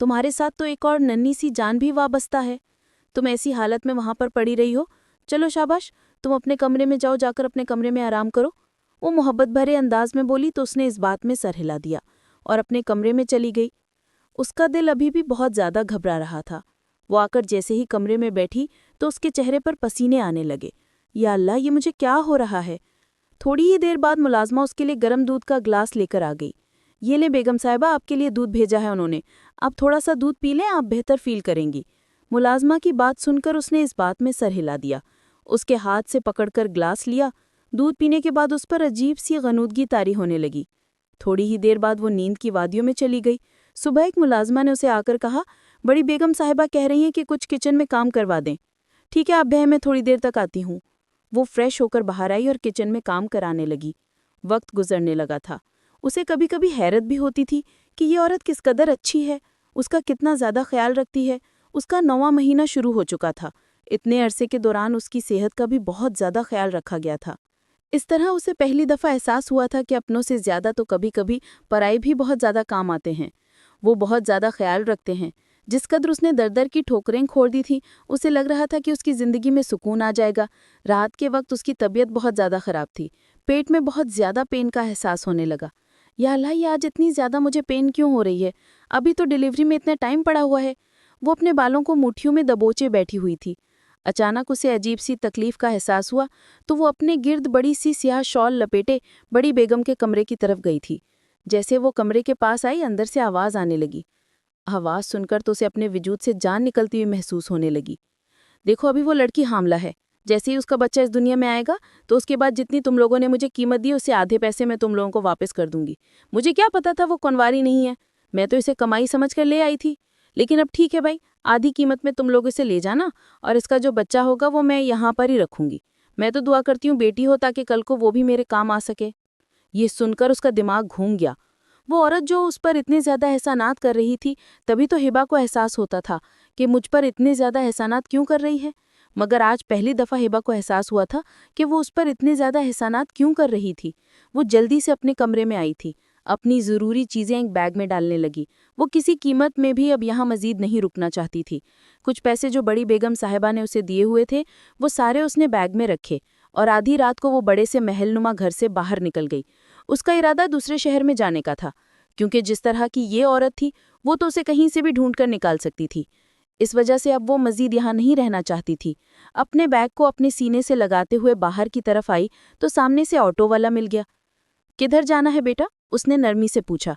تمہارے ساتھ تو ایک اور ننھی سی جان بھی وابستہ ہے. تم ایسی حالت میں وہاں پر پڑی رہی ہو. چلو شاباش، تم اپنے کمرے میں جاؤ، جا کر اپنے کمرے میں آرام کرو. وہ محبت بھرے انداز میں بولی تو اس نے اس بات میں سر ہلا دیا اور اپنے کمرے میں چلی گئی. اس کا دل ابھی بھی بہت زیادہ گھبرا رہا تھا. وہ آ کر جیسے ہی کمرے میں بیٹھی تو اس کے چہرے پر پسینے آنے لگے. یا اللہ، یہ مجھے کیا ہو رہا ہے؟ تھوڑی ہی دیر بعد ملازمہ اس کے لیے گرم دودھ کا گلاس لے کر آ گئی. یہ لیں بیگم صاحبہ، آپ کے لیے دودھ بھیجا ہے انہوں نے. آپ تھوڑا سا دودھ پی لیں، آپ بہتر فیل کریں گی. ملازمہ کی بات سن کر اس نے اس بات میں سر ہلا دیا. اس کے ہاتھ سے پکڑ کر گلاس لیا. دودھ پینے کے بعد اس پر عجیب سی غنودگی طاری ہونے لگی. تھوڑی ہی دیر بعد وہ نیند کی وادیوں میں چلی گئی. صبح ایک ملازمہ نے اسے آ کر کہا، بڑی بیگم صاحبہ کہہ رہی ہیں کہ کچھ کچن میں کام کروا دیں. ٹھیک ہے آپ بہیں، میں تھوڑی دیر تک آتی ہوں. وہ فریش ہو کر باہر آئی اور کچن میں کام کرانے لگی. وقت گزرنے لگا تھا. اسے کبھی کبھی حیرت بھی ہوتی تھی کہ یہ عورت کس قدر اچھی ہے، اس کا کتنا زیادہ خیال رکھتی ہے. اس کا 9واں مہینہ شروع ہو چکا تھا. اتنے عرصے کے دوران اس کی صحت کا بھی بہت زیادہ خیال رکھا گیا تھا. اس طرح اسے پہلی دفعہ احساس ہوا تھا کہ اپنوں سے زیادہ تو کبھی کبھی پرائے بھی بہت زیادہ کام آتے ہیں. وہ بہت زیادہ خیال رکھتے ہیں. جس قدر اس نے در در کی ٹھوکریں کھوڑ دی تھی، اسے لگ رہا تھا کہ اس کی زندگی میں سکون آ جائے گا. رات کے وقت اس کی طبیعت بہت زیادہ خراب تھی. پیٹ میں بہت زیادہ پین کا احساس ہونے لگا. یا اللہ، یہ آج اتنی زیادہ مجھے پین کیوں ہو رہی ہے؟ ابھی تو ڈیلیوری میں اتنا ٹائم پڑا ہوا ہے. وہ اپنے بالوں کو مٹھیوں میں دبوچے بیٹھی ہوئی تھی. اچانک اسے عجیب سی تکلیف کا احساس ہوا تو وہ اپنے گرد بڑی سی سیاہ شال لپیٹے بڑی بیگم کے کمرے کی طرف گئی تھی. جیسے وہ کمرے کے پاس آئی، اندر سے آواز آنے لگی. آواز سن کر تو اسے اپنے وجود سے جان نکلتی ہوئی محسوس ہونے لگی. دیکھو، ابھی وہ لڑکی حاملہ ہے. جیسے ہی اس کا بچہ اس دنیا میں آئے گا تو اس کے بعد جتنی تم لوگوں نے مجھے قیمت دی، اسے آدھے پیسے میں تم لوگوں کو واپس کر دوں گی. مجھے کیا پتا تھا وہ کنواری نہیں ہے، میں تو اسے کمائی سمجھ کر لے آئی تھی. لیکن اب ٹھیک ہے بھائی، آدھی قیمت میں تم لوگ اسے لے جانا، اور اس کا جو بچہ ہوگا وہ میں یہاں پر ہی رکھوں گی. میں تو دعا کرتی ہوں بیٹی ہو تاکہ کل کو وہ بھی میرے کام آ سکے. یہ سن کر اس کا دماغ گھوم گیا. وہ عورت جو اس پر اتنے زیادہ احسانات کر رہی تھی، تبھی تو ہبا کو احساس ہوتا تھا کہ مجھ پر اتنے زیادہ احسانات کیوں کر رہی ہے. مگر آج پہلی دفعہ ہبا کو احساس ہوا تھا کہ وہ اس پر اتنے زیادہ احسانات کیوں کر رہی تھی. وہ جلدی سے اپنے کمرے میں آئی تھی. اپنی ضروری چیزیں ایک بیگ میں ڈالنے لگی. وہ کسی قیمت میں بھی اب یہاں مزید نہیں رکنا چاہتی تھی. کچھ پیسے جو بڑی بیگم صاحبہ نے اسے دیے ہوئے تھے، وہ سارے اس نے بیگ میں رکھے اور آدھی رات کو وہ بڑے سے محل نما گھر سے باہر نکل گئی. اس کا ارادہ دوسرے شہر میں جانے کا تھا، کیونکہ جس طرح کی یہ عورت تھی وہ تو اسے کہیں سے بھی ڈھونڈ کر نکال سکتی تھی. اس وجہ سے اب وہ مزید یہاں نہیں رہنا چاہتی تھی. اپنے بیگ کو اپنے سینے سے لگاتے ہوئے باہر کی طرف آئی تو سامنے سے آٹو والا مل گیا. کدھر جانا ہے بیٹا؟ اس نے نرمی سے پوچھا.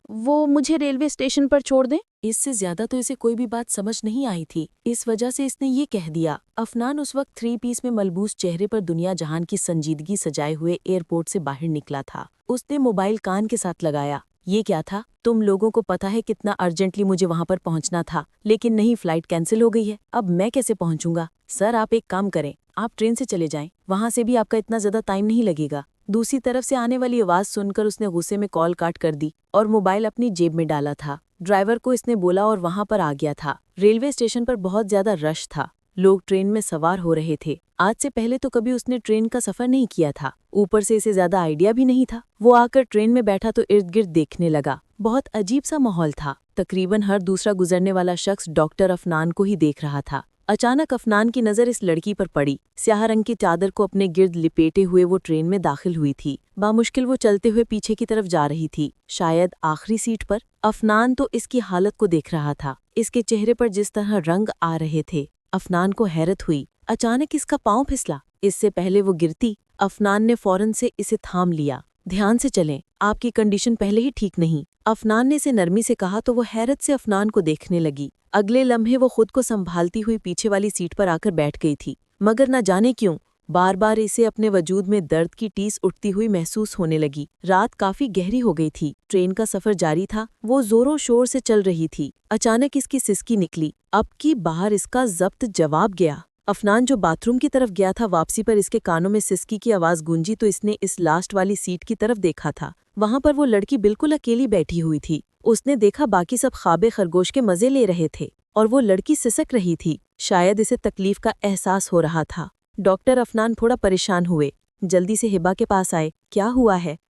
وہ مجھے ریلوے اسٹیشن پر چھوڑ دیں. اس سے زیادہ تو اسے کوئی بھی بات سمجھ نہیں آئی تھی. اس وجہ سے اس نے یہ کہہ دیا. افنان اس وقت 3 پیس میں ملبوس چہرے پر دنیا جہان کی سنجیدگی سجائے ہوئے ایئرپورٹ سے باہر نکلا تھا. اس نے موبائل کان کے ساتھ لگایا. یہ کیا تھا؟ تم لوگوں کو پتا ہے کتنا ارجنٹلی مجھے وہاں پر پہنچنا تھا، لیکن نہیں، فلائٹ کینسل ہو گئی ہے. اب میں کیسے پہنچوں گا؟ سر آپ ایک کام کریں، آپ ٹرین سے چلے جائیں، وہاں سے بھی آپ کا اتنا زیادہ ٹائم نہیں لگے گا. دوسری طرف سے آنے والی آواز سن کر اس نے غصے میں کال کاٹ کر دی اور موبائل اپنی جیب میں ڈالا تھا. ڈرائیور کو اس نے بولا اور وہاں پر آ گیا تھا. ریلوے اسٹیشن پر بہت زیادہ رش تھا. لوگ ٹرین میں سوار ہو رہے تھے. آج سے پہلے تو کبھی اس نے ٹرین کا سفر نہیں کیا تھا. اوپر سے اسے زیادہ آئیڈیا بھی نہیں تھا. وہ آ کر ٹرین میں بیٹھا تو ارد گرد دیکھنے لگا. بہت عجیب سا ماحول تھا. تقریباً ہر دوسرا گزرنے والا شخص ڈاکٹر افنان کو ہی دیکھ رہا تھا. اچانک افنان کی نظر اس لڑکی پر پڑی. سیاہ رنگ کی چادر کو اپنے گرد لپیٹے ہوئے وہ ٹرین میں داخل ہوئی تھی. بامشکل وہ چلتے ہوئے پیچھے کی طرف جا رہی تھی، شاید آخری سیٹ پر. افنان تو اس کی حالت کو دیکھ رہا تھا. اس کے چہرے پر جس طرح رنگ آ رہے تھے، افنان کو حیرت ہوئی. اچانک اس کا پاؤں پھسلا. اس سے پہلے وہ گرتی، افنان نے فوراً سے اسے تھام لیا. دھیان سے چلیں، آپ کی کنڈیشن پہلے ہی ٹھیک نہیں. افنان نے اسے نرمی سے کہا تو وہ حیرت سے افنان کو دیکھنے لگی. اگلے لمحے وہ خود کو سنبھالتی ہوئی پیچھے والی سیٹ پر آ کر بیٹھ گئی تھی. مگر نہ جانے کیوں بار بار اسے اپنے وجود میں درد کی ٹیس اٹھتی ہوئی محسوس ہونے لگی. رات کافی گہری ہو گئی تھی. ٹرین کا سفر جاری تھا. وہ زور و شور سے چل رہی تھی. اچانک اس کی سسکی نکلی. اب کی باہر اس کا ضبط جواب گیا. افنان جو باتھ روم کی طرف گیا تھا، واپسی پر اس کے کانوں میں سسکی کی آواز گونجی تو اس نے اس لاسٹ والی سیٹ کی طرف دیکھا تھا. وہاں پر وہ لڑکی بالکل اکیلی بیٹھی ہوئی تھی. اس نے دیکھا باقی سب خواب خرگوش کے مزے لے رہے تھے اور وہ لڑکی سسک رہی تھی. شاید اسے تکلیف کا احساس ہو رہا تھا. ڈاکٹر افنان تھوڑا پریشان ہوئے. جلدی سے ہبا کے پاس آئے. کیا ہوا ہے؟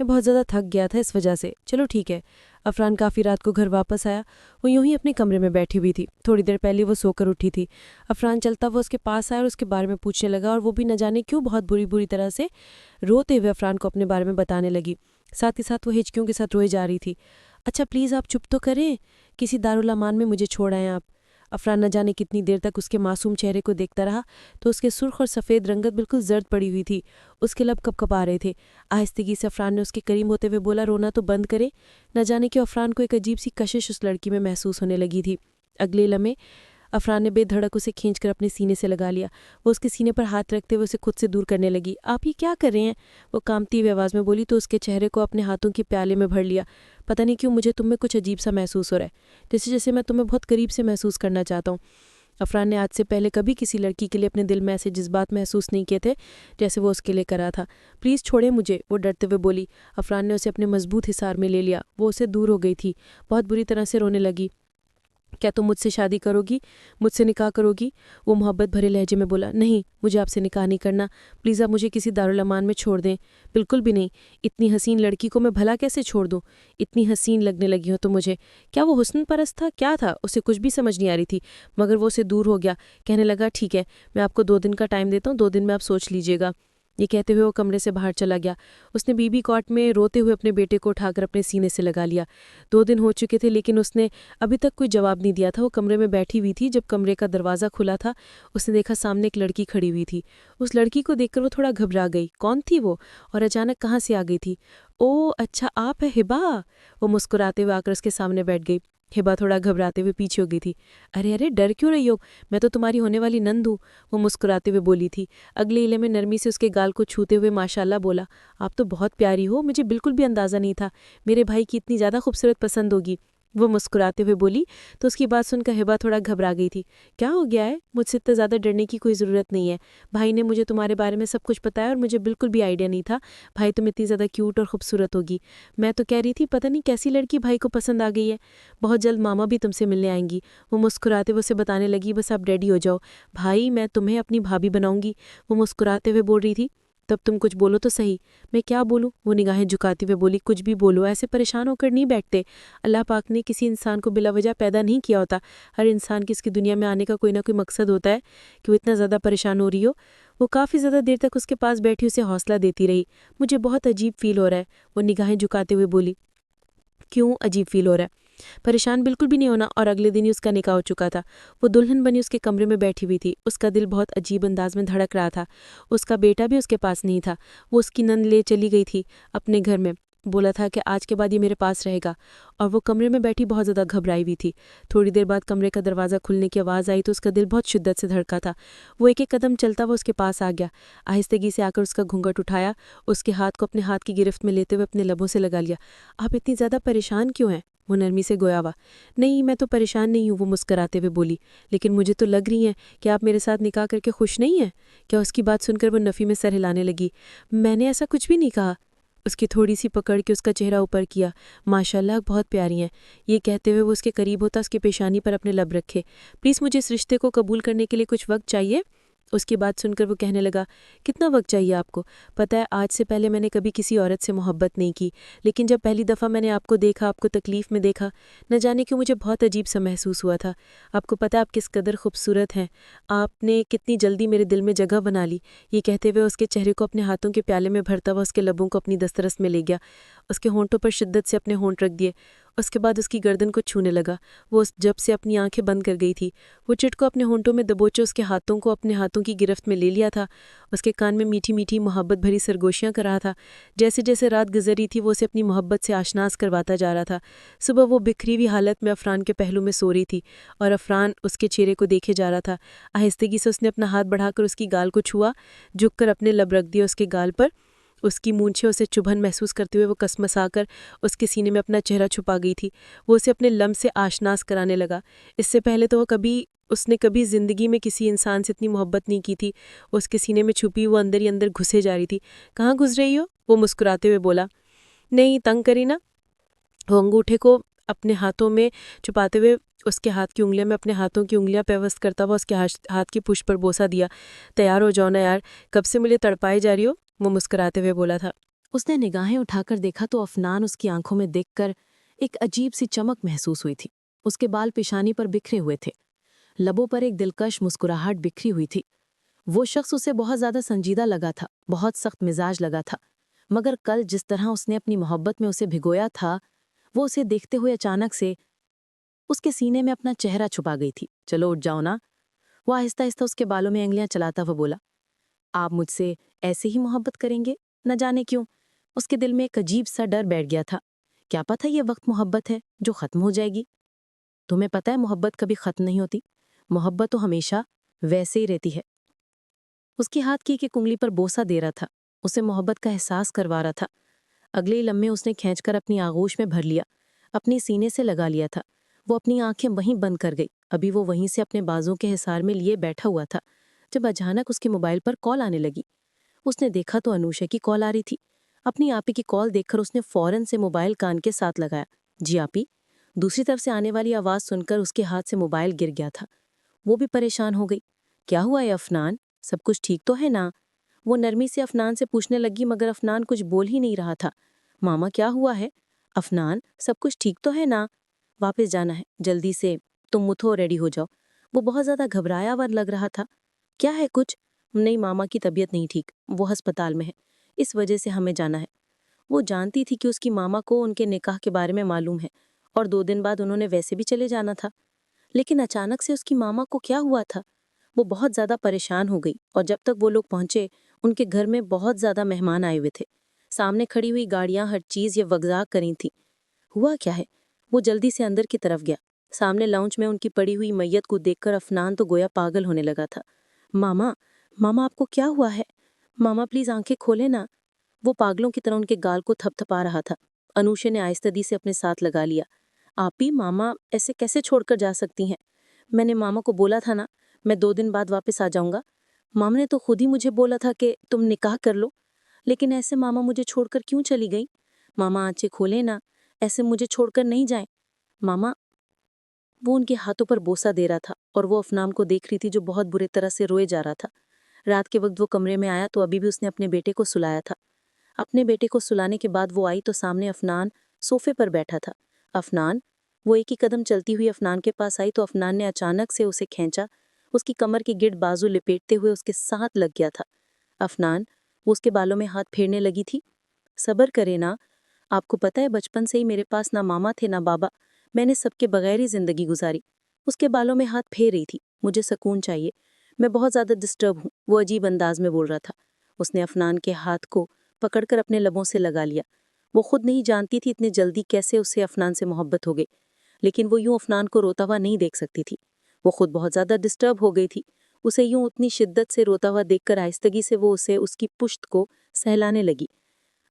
میں بہت زیادہ تھک گیا تھا اس وجہ سے. چلو ٹھیک ہے. عفران کافی رات کو گھر واپس آیا. وہ یوں ہی اپنے کمرے میں بیٹھی ہوئی تھی. تھوڑی دیر پہلے وہ سو کر اٹھی تھی. عفران چلتا وہ اس کے پاس آیا اور اس کے بارے میں پوچھنے لگا، اور وہ بھی نہ جانے کیوں بہت بری طرح سے روتے ہوئے عفران کو اپنے بارے میں بتانے لگی. ساتھ ہی ساتھ وہ ہچکیوں کے ساتھ روئے جا رہی تھی. اچھا پلیز آپ چپ تو کریں، کسی دارالامان میں مجھے چھوڑ آئیں آپ. عفران نہ جانے کتنی دیر تک اس کے معصوم چہرے کو دیکھتا رہا تو اس کے سرخ اور سفید رنگت بالکل زرد پڑی ہوئی تھی. اس کے لب کپکپا رہے تھے. آہستگی سے عفران نے اس کے قریب ہوتے ہوئے بولا، رونا تو بند کرے. نہ جانے کہ عفران کو ایک عجیب سی کشش اس لڑکی میں محسوس ہونے لگی تھی. اگلے لمحے عفران نے بے دھڑک اسے کھینچ کر اپنے سینے سے لگا لیا. وہ اس کے سینے پر ہاتھ رکھتے ہوئے اسے خود سے دور کرنے لگی. آپ یہ کیا کر رہے ہیں؟ وہ کانپتی ہوئی آواز میں بولی تو اس کے چہرے کو اپنے ہاتھوں کے پیالے میں بھر لیا. پتہ نہیں کیوں مجھے تم میں کچھ عجیب سا محسوس ہو رہا ہے، جیسے میں تمہیں بہت قریب سے محسوس کرنا چاہتا ہوں. عفران نے آج سے پہلے کبھی کسی لڑکی کے لیے اپنے دل میں ایسے جذبات محسوس نہیں کیے تھے جیسے وہ اس کے لیے کرا تھا. پلیز چھوڑیں مجھے، وہ ڈرتے ہوئے بولی. عفران نے اسے اپنے مضبوط حصار میں لے لیا. وہ اسے دور ہو گئی تھی. بہت بری طرح سے رونے لگی. کیا تم مجھ سے شادی کرو گی؟ مجھ سے نکاح کرو گی؟ وہ محبت بھرے لہجے میں بولا. نہیں، مجھے آپ سے نکاح نہیں کرنا. پلیز آپ مجھے کسی دارالامان میں چھوڑ دیں. بالکل بھی نہیں. اتنی حسین لڑکی کو میں بھلا کیسے چھوڑ دوں؟ اتنی حسین لگنے لگی ہو تو مجھے. کیا وہ حسن پرست تھا؟ کیا تھا؟ اسے کچھ بھی سمجھ نہیں آ رہی تھی، مگر وہ اسے دور ہو گیا. کہنے لگا، ٹھیک ہے، میں آپ کو 2 دن کا ٹائم دیتا ہوں، 2 دن میں آپ سوچ لیجیے گا. یہ کہتے ہوئے وہ کمرے سے باہر چلا گیا. اس نے بی بی کاٹ میں روتے ہوئے اپنے بیٹے کو اٹھا کر اپنے سینے سے لگا لیا. 2 دن ہو چکے تھے لیکن اس نے ابھی تک کوئی جواب نہیں دیا تھا. وہ کمرے میں بیٹھی ہوئی تھی. جب کمرے کا دروازہ کھلا تھا اس نے دیکھا سامنے ایک لڑکی کھڑی ہوئی تھی. اس لڑکی کو دیکھ کر وہ تھوڑا گھبرا گئی. کون تھی وہ اور اچانک کہاں سے آ گئی تھی؟ او اچھا، آپ ہے ہبا. وہ مسکراتے ہوئے آ کر اس کے سامنے بیٹھ گئی. ہبا تھوڑا گھبراتے ہوئے پیچھے ہو گئی تھی. ارے ڈر کیوں رہی ہو؟ میں تو تمہاری ہونے والی نند ہوں، وہ مسکراتے ہوئے بولی تھی. اگلے علے میں نرمی سے اس کے گال کو چھوتے ہوئے ماشاءاللہ بولا، آپ تو بہت پیاری ہو، مجھے بالکل بھی اندازہ نہیں تھا میرے بھائی کی اتنی زیادہ خوبصورت پسند ہوگی. وہ مسکراتے ہوئے بولی تو اس کی بات سن کر ہبا تھوڑا گھبرا گئی تھی. کیا ہو گیا ہے؟ مجھ سے اتنا زیادہ ڈرنے کی کوئی ضرورت نہیں ہے. بھائی نے مجھے تمہارے بارے میں سب کچھ بتایا اور مجھے بالکل بھی آئیڈیا نہیں تھا بھائی تم اتنی زیادہ کیوٹ اور خوبصورت ہوگی. میں تو کہہ رہی تھی پتہ نہیں کیسی لڑکی بھائی کو پسند آ گئی ہے. بہت جلد ماما بھی تم سے ملنے آئیں گی. وہ مسکراتے ہوئے اسے بتانے لگی، بس آپ ریڈی ہو جاؤ بھائی، میں تمہیں اپنی بھابھی بناؤں گی. وہ مسکراتے ہوئے بول رہی تھی. تب تم کچھ بولو تو صحیح. میں کیا بولوں؟ وہ نگاہیں جھکاتی ہوئے بولی. کچھ بھی بولو، ایسے پریشان ہو کر نہیں بیٹھتے. اللہ پاک نے کسی انسان کو بلا وجہ پیدا نہیں کیا ہوتا. ہر انسان کی اس کی دنیا میں آنے کا کوئی نہ کوئی مقصد ہوتا ہے. کہ وہ اتنا زیادہ پریشان ہو رہی ہو. وہ کافی زیادہ دیر تک اس کے پاس بیٹھی اسے حوصلہ دیتی رہی. مجھے بہت عجیب فیل ہو رہا ہے، وہ نگاہیں جھکاتے ہوئے بولی. کیوں عجیب فیل ہو رہا ہے؟ پریشان بالکل بھی نہیں ہونا. اور اگلے دن ہی اس کا نکاح ہو چکا تھا. وہ دلہن بنی اس کے کمرے میں بیٹھی ہوئی تھی. اس کا دل بہت عجیب انداز میں دھڑک رہا تھا. اس کا بیٹا بھی اس کے پاس نہیں تھا. وہ اس کی نند لے چلی گئی تھی اپنے گھر میں. بولا تھا کہ آج کے بعد یہ میرے پاس رہے گا. اور وہ کمرے میں بیٹھی بہت زیادہ گھبرائی ہوئی تھی. تھوڑی دیر بعد کمرے کا دروازہ کھلنے کی آواز آئی تو اس کا دل بہت شدت سے دھڑکا تھا. وہ ایک ایک قدم چلتا وہ اس کے پاس آ گیا. آہستگی سے آ کر اس کا گھونگھٹ اٹھایا. اس کے ہاتھ کو اپنے ہاتھ کی گرفت میں لیتے ہوئے اپنے لبوں سے لگا لیا. آپ اتنی زیادہ پریشان کیوں ہیں؟ وہ نرمی سے گویا ہوا. نہیں میں تو پریشان نہیں ہوں، وہ مسکراتے ہوئے بولی. لیکن مجھے تو لگ رہی ہیں کہ آپ میرے ساتھ نکاح کر کے خوش نہیں ہیں. کیا؟ اس کی بات سن کر وہ نفی میں سر ہلانے لگی. میں نے ایسا کچھ بھی نہیں کہا. اس کی تھوڑی سی پکڑ کے اس کا چہرہ اوپر کیا. ماشاءاللہ بہت پیاری ہیں. یہ کہتے ہوئے وہ اس کے قریب ہوتا اس کی پیشانی پر اپنے لب رکھے. پلیز مجھے اس رشتے کو قبول کرنے کے لیے کچھ وقت چاہیے. اس کی بات سن کر وہ کہنے لگا، کتنا وقت چاہیے آپ کو؟ پتہ ہے آج سے پہلے میں نے کبھی کسی عورت سے محبت نہیں کی، لیکن جب پہلی دفعہ میں نے آپ کو دیکھا، آپ کو تکلیف میں دیکھا، نہ جانے کیوں مجھے بہت عجیب سا محسوس ہوا تھا. آپ کو پتہ ہے آپ کس قدر خوبصورت ہیں. آپ نے کتنی جلدی میرے دل میں جگہ بنا لی. یہ کہتے ہوئے اس کے چہرے کو اپنے ہاتھوں کے پیالے میں بھرتا ہوا اس کے لبوں کو اپنی دسترس میں لے گیا. اس کے ہونٹوں پر شدت سے اپنے ہونٹ رکھ دیے. اس کے بعد اس کی گردن کو چھونے لگا. وہ جب سے اپنی آنکھیں بند کر گئی تھی. وہ چٹ کو اپنے ہونٹوں میں دبوچے اس کے ہاتھوں کو اپنے ہاتھوں کی گرفت میں لے لیا تھا. اس کے کان میں میٹھی میٹھی محبت بھری سرگوشیاں کر رہا تھا. جیسے جیسے رات گزر رہی تھی وہ اسے اپنی محبت سے آشناس کرواتا جا رہا تھا. صبح وہ بکھری ہوئی حالت میں عفران کے پہلو میں سو رہی تھی اور عفران اس کے چہرے کو دیکھے جا رہا تھا. آہستگی سے اس نے اپنا ہاتھ بڑھا کر اس کی گال کو چھوا، جھک کر اپنے لب رکھ دیا اس کے گال پر. اس کی مونچھیں اسے چبھن محسوس کرتے ہوئے وہ کسمسا کر اس کے سینے میں اپنا چہرہ چھپا گئی تھی. وہ اسے اپنے لم سے آشناس کرانے لگا. اس سے پہلے تو اس نے کبھی زندگی میں کسی انسان سے اتنی محبت نہیں کی تھی. اس کے سینے میں چھپی وہ اندر ہی اندر گھسے جا رہی تھی. کہاں گھس رہی ہو؟ وہ مسکراتے ہوئے بولا. نہیں تنگ کری نا. وہ انگوٹھے کو اپنے ہاتھوں میں چھپاتے ہوئے اس کے ہاتھ کی انگلیاں میں اپنے ہاتھوں کی انگلیاں پیوست کرتا ہوا اس کے ہاتھ کی پشت پر بوسہ دیا. تیار ہو جاؤ نا یار، کب سے مجھے تڑپائے جا رہی ہو. وہ مسکراتے ہوئے بولا تھا. اس نے نگاہیں اٹھا کر دیکھا تو افنان اس کی آنکھوں میں دیکھ کر ایک عجیب سی چمک محسوس ہوئی تھی۔ اس کے بال پیشانی پر بکھرے ہوئے تھے، لبوں پر ایک دلکش مسکراہٹ بکھری ہوئی تھی۔ وہ شخص اسے بہت زیادہ سنجیدہ لگا تھا، بہت سخت مزاج لگا تھا، مگر کل جس طرح اس نے اپنی محبت میں اسے بھگویا تھا، وہ اسے دیکھتے ہوئے اچانک سے اس کے سینے میں اپنا چہرہ چھپا گئی تھی۔ چلو اٹھ جاؤ نا، وہ آہستہ آہستہ اس کے بالوں میں انگلیاں چلاتا ہوا بولا۔ آپ مجھ سے ایسے ہی محبت کریں گے؟ نہ جانے کیوں اس کے دل میں ایک عجیب سا ڈر بیٹھ گیا تھا۔ کیا پتہ یہ وقت محبت ہے جو ختم ہو جائے گی؟ تمہیں پتہ ہے محبت کبھی ختم نہیں ہوتی، محبت تو ہمیشہ ویسے ہی رہتی ہے۔ اس کی ہاتھ کی انگلی پر بوسہ دے رہا تھا، اسے محبت کا احساس کروا رہا تھا۔ اگلے ہی لمحے اس نے کھینچ کر اپنی آغوش میں بھر لیا، اپنی سینے سے لگا لیا تھا۔ وہ اپنی آنکھیں وہیں بند کر گئی، ابھی وہ وہیں سے اپنے بازوں کے حصار میں لیے بیٹھا ہوا تھا جب اچانک اس کے موبائل پر کال آنے لگی۔ اس نے دیکھا تو انوشا کی کال آ رہی تھی۔ اپنی آپی کی کال دیکھ کر اس نے فوراً سے موبائل کان کے ساتھ لگایا۔ جی آپی؟ دوسری طرف سے آنے والی آواز سن کر اس کے ہاتھ سے موبائل گر گیا تھا۔ وہ بھی پریشان ہو گئی۔ کیا ہوا ہے افنان؟ سب کچھ ٹھیک تو ہے نا؟ وہ نرمی سے افنان سے پوچھنے لگی مگر افنان کچھ بول ہی نہیں رہا تھا۔ ماما کیا ہوا ہے؟ افنان سب کچھ ٹھیک تو ہے نا؟ واپس جانا ہے، جلدی سے تم متھو ریڈی ہو جاؤ۔ وہ بہت زیادہ گھبرایا ہوا لگ رہا تھا۔ کیا ہے کچھ؟ نہیں ماما کی طبیعت نہیں ٹھیک، وہ ہسپتال میں ہے، اس وجہ سے ہمیں جانا ہے۔ وہ جانتی تھی کہ اس کی ماما کو ان کے نکاح کے بارے میں معلوم ہے اور 2 دن بعد انہوں نے ویسے بھی چلے جانا تھا، لیکن اچانک سے اس کی ماما کو کیا ہوا تھا؟ وہ بہت زیادہ پریشان ہو گئی اور جب تک وہ لوگ پہنچے ان کے گھر میں بہت زیادہ مہمان آئے ہوئے تھے۔ سامنے کھڑی ہوئی گاڑیاں ہر چیز یہ وغزا کری تھی۔ ہوا کیا ہے؟ وہ جلدی سے اندر کی طرف گیا۔ سامنے لاؤنج میں ان کی پڑی ہوئی میت کو دیکھ کر افنان تو گویا پاگل ہونے لگا تھا۔ ماما ماما آپ کو کیا ہوا ہے؟ ماما پلیز آنکھیں کھولے نا۔ وہ پاگلوں کی طرح ان کے گال کو تھپ تھپا رہا تھا۔ انوشے نے آہستگی سے اپنے ساتھ لگا لیا۔ آپی ماما ایسے کیسے چھوڑ کر جا سکتی ہیں؟ میں نے ماما کو بولا تھا نا میں 2 دن بعد واپس آ جاؤں گا۔ ماما نے تو خود ہی مجھے بولا تھا کہ تم نکاح کر لو، لیکن ایسے ماما مجھے چھوڑ کر کیوں چلی گئی؟ ماما آنکھیں کھولے نا، ایسے مجھے چھوڑ کر نہیں جائیں ماما۔ وہ ان کے ہاتھوں پر بوسہ دے رہا تھا اور وہ افنان کو دیکھ رہی تھی جو بہت برے طرح سے روئے جا رہا تھا۔ رات کے وقت وہ کمرے میں آیا تو ابھی بھی اس نے اپنے بیٹے کو سلایا تھا۔ اپنے بیٹے کو سلانے کے بعد وہ آئی تو سامنے افنان صوفے پر بیٹھا تھا۔ افنان، وہ ایک ہی قدم چلتی ہوئی افنان کے پاس آئی تو افنان نے اچانک سے اسے کھینچا، اس کی کمر کی گرد بازو لپیٹتے ہوئے اس کے ساتھ لگ گیا تھا۔ افنان، وہ اس کے بالوں میں ہاتھ پھیرنے لگی تھی۔ صبر کرے نا، آپ کو پتہ ہے بچپن سے ہی میرے پاس نہ ماما تھے نہ بابا، میں نے سب کے بغیر ہی زندگی گزاری۔ اس کے بالوں میں ہاتھ پھیر رہی تھی۔ مجھے سکون چاہیے، میں بہت زیادہ ڈسٹرب ہوں، وہ عجیب انداز میں بول رہا تھا۔ اس نے افنان کے ہاتھ کو پکڑ کر اپنے لبوں سے لگا لیا۔ وہ خود نہیں جانتی تھی اتنی جلدی کیسے اسے افنان سے محبت ہو گئی، لیکن وہ یوں افنان کو روتا ہوا نہیں دیکھ سکتی تھی۔ وہ خود بہت زیادہ ڈسٹرب ہو گئی تھی۔ اسے یوں اتنی شدت سے روتا ہوا دیکھ کر آہستگی سے وہ اسے اس کی پشت کو سہلانے لگی۔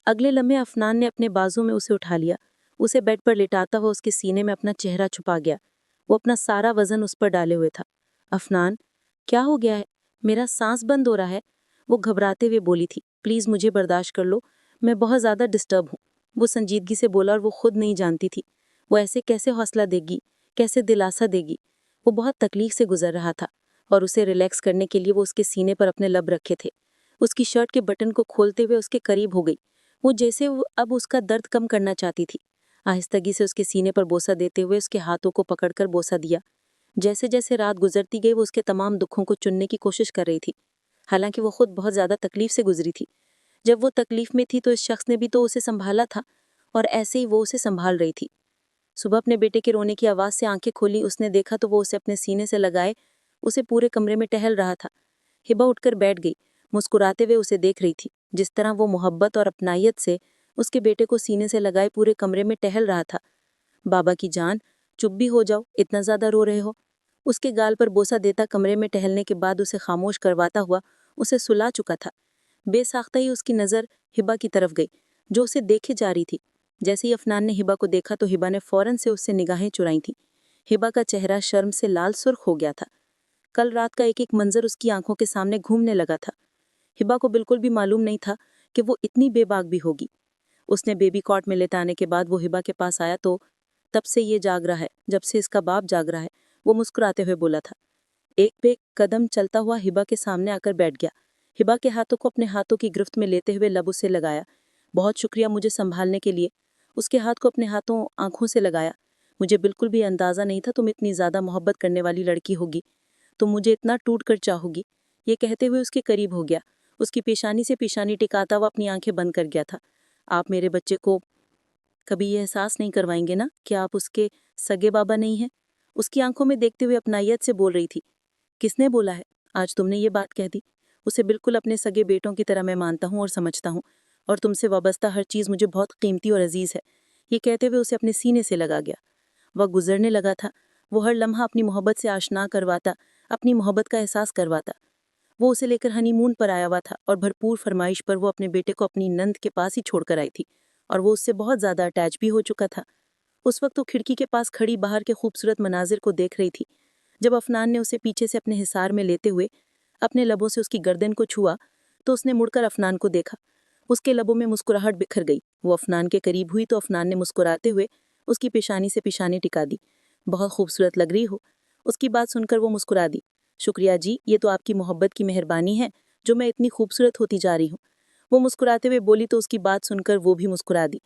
اگلے لمحے افنان نے اپنے بازو میں اسے اٹھا لیا، اسے بیڈ پر لٹاتا ہوا اس کے سینے میں اپنا چہرہ چھپا گیا۔ وہ اپنا سارا وزن اس پر ڈالے ہوئے تھا۔ افنان، کیا ہو گیا ہے؟ میرا سانس بند ہو رہا ہے، وہ گھبراتے ہوئے بولی تھی۔ پلیز مجھے برداشت کر لو، میں بہت زیادہ ڈسٹرب ہوں، وہ سنجیدگی سے بولا اور وہ خود نہیں جانتی تھی وہ ایسے کیسے حوصلہ دے گی، کیسے دلاسا دے گی۔ وہ بہت تکلیف سے گزر رہا تھا اور اسے ریلیکس کرنے کے لیے وہ اس کے سینے پر اپنے لب رکھے تھے۔ اس کی شرٹ کے بٹن کو کھولتے ہوئے اس کے قریب ہو گئی، وہ جیسے اب اس کا درد کم کرنا چاہتی تھی۔ آہستگی سے اس کے سینے پر بوسہ دیتے ہوئے اس کے ہاتھوں کو پکڑ کر بوسہ دیا۔ جیسے جیسے رات گزرتی گئی وہ اس کے تمام دکھوں کو چننے کی کوشش کر رہی تھی، حالانکہ وہ خود بہت زیادہ تکلیف سے گزری تھی۔ جب وہ تکلیف میں تھی تو اس شخص نے بھی تو اسے سنبھالا تھا اور ایسے ہی وہ اسے سنبھال رہی تھی۔ صبح اپنے بیٹے کے رونے کی آواز سے آنکھیں کھولی، اس نے دیکھا تو وہ اسے اپنے سینے سے لگائے اسے پورے کمرے میں ٹہل رہا تھا۔ ہبا اٹھ کر بیٹھ گئی، مسکراتے ہوئے اسے دیکھ رہی تھی، جس طرح وہ محبت اور اپنائیت سے اس کے بیٹے کو سینے سے لگائے پورے کمرے میں ٹہل رہا تھا۔ بابا کی جان، چپ بھی ہو جاؤ، اتنا زیادہ رو رہے ہو۔ اس کے گال پر بوسہ دیتا کمرے میں ٹہلنے کے بعد اسے خاموش کرواتا ہوا اسے سلا چکا تھا۔ بے ساختہ ہی اس کی نظر ہبا کی طرف گئی جو اسے دیکھے جا رہی تھی۔ جیسے ہی افنان نے ہبا کو دیکھا تو ہبا نے فوراً سے اس سے نگاہیں چرائیں تھیں۔ ہبا کا چہرہ شرم سے لال سرخ ہو گیا تھا۔ کل رات کا ایک ایک منظر اس کی آنکھوں کے سامنے گھومنے لگا تھا۔ ہبا کو بالکل بھی معلوم نہیں تھا کہ وہ اتنی بے باک بھی ہوگی۔ اس نے بیبی کاٹ میں لٹانے کے بعد وہ ہبا کے پاس آیا تو تب سے یہ جاگ رہا ہے جب سے اس کا باپ جاگ رہا ہے، وہ مسکراتے ہوئے بولا تھا۔ ایک بے قدم چلتا ہوا ہبا کے سامنے آ کر بیٹھ گیا۔ ہبا کے ہاتھوں کو اپنے ہاتھوں کی گرفت میں لیتے ہوئے لب اسے لگایا۔ بہت شکریہ مجھے سنبھالنے کے لیے۔ اس کے ہاتھ کو اپنے ہاتھوں آنکھوں سے لگایا۔ مجھے بالکل بھی اندازہ نہیں تھا تم اتنی زیادہ محبت کرنے والی لڑکی ہوگی، تم مجھے اتنا ٹوٹ کر چاہوگی۔ یہ کہتے ہوئے اس کے قریب ہو گیا، اس کی پیشانی سے پیشانی ٹکاتا ہوا اپنی آنکھیں بند کر گیا تھا۔ آپ میرے بچے کو کبھی یہ احساس نہیں کروائیں گے نا کہ آپ اس کے سگے بابا نہیں ہیں؟ اس کی آنکھوں میں دیکھتے ہوئے اپنائیت سے بول رہی تھی۔ کس نے بولا ہے؟ آج تم نے یہ بات کہہ دی۔ اسے بالکل اپنے سگے بیٹوں کی طرح میں مانتا ہوں اور سمجھتا ہوں، اور تم سے وابستہ ہر چیز مجھے بہت قیمتی اور عزیز ہے۔ یہ کہتے ہوئے اسے اپنے سینے سے لگا گیا۔ وہ گزرنے لگا تھا، وہ ہر لمحہ اپنی محبت سے آشنا کرواتا، اپنی محبت کا احساس کرواتا۔ وہ اسے لے کر ہنی مون پر آیا ہوا تھا اور بھرپور فرمائش پر وہ اپنے بیٹے کو اپنی نند کے پاس ہی چھوڑ کر آئی تھی، اور وہ اس سے بہت زیادہ اٹیچ بھی ہو چکا تھا۔ اس وقت وہ کھڑکی کے پاس کھڑی باہر کے خوبصورت مناظر کو دیکھ رہی تھی۔ جب عفنان نے اسے پیچھے سے اپنے حصار میں لیتے ہوئے اپنے لبوں سے اس کی گردن کو چھوا تو اس نے مڑ کر عفنان کو دیکھا۔ اس کے لبوں میں مسکراہٹ بکھر گئی۔ وہ عفنان کے قریب ہوئی تو عفنان نے مسکراتے ہوئے اس کی پیشانی سے پیشانی ٹکا دی۔ بہت خوبصورت لگ رہی ہو۔ اس کی بات سن کر وہ مسکرا دی۔ شکریہ جی، یہ تو آپ کی محبت کی مہربانی ہے جو میں اتنی خوبصورت ہوتی جا رہی ہوں۔ وہ مسکراتے ہوئے بولی تو اس کی بات سن کر وہ بھی مسکرا دی۔